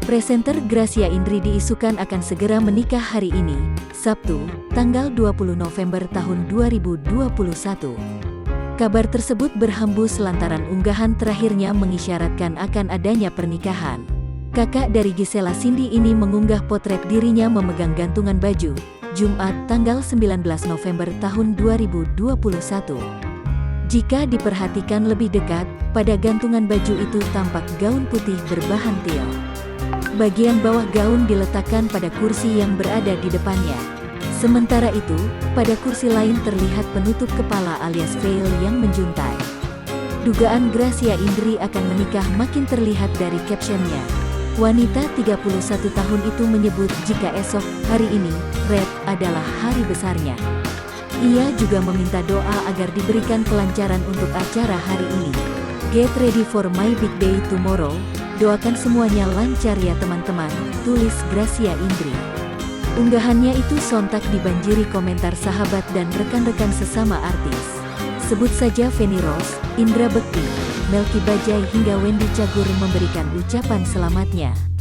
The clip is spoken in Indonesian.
Presenter Gracia Indri diisukan akan segera menikah hari ini, Sabtu, tanggal 20 November tahun 2021. Kabar tersebut berhembus lantaran unggahan terakhirnya mengisyaratkan akan adanya pernikahan. Kakak dari Gisela Cindy ini mengunggah potret dirinya memegang gantungan baju, Jumat tanggal 19 November tahun 2021. Jika diperhatikan lebih dekat, pada gantungan baju itu tampak gaun putih berbahan teal. Bagian bawah gaun diletakkan pada kursi yang berada di depannya. Sementara itu, pada kursi lain terlihat penutup kepala alias veil yang menjuntai. Dugaan Gracia Indri akan menikah makin terlihat dari captionnya. Wanita 31 tahun itu menyebut jika esok, hari ini, Red, adalah hari besarnya. Ia juga meminta doa agar diberikan kelancaran untuk acara hari ini. Get ready for my big day tomorrow. Doakan semuanya lancar ya teman-teman, tulis Gracia Indri. Unggahannya itu sontak dibanjiri komentar sahabat dan rekan-rekan sesama artis. Sebut saja Feni Rose, Indra Bekti, Melky Bajai hingga Wendy Cagur memberikan ucapan selamatnya.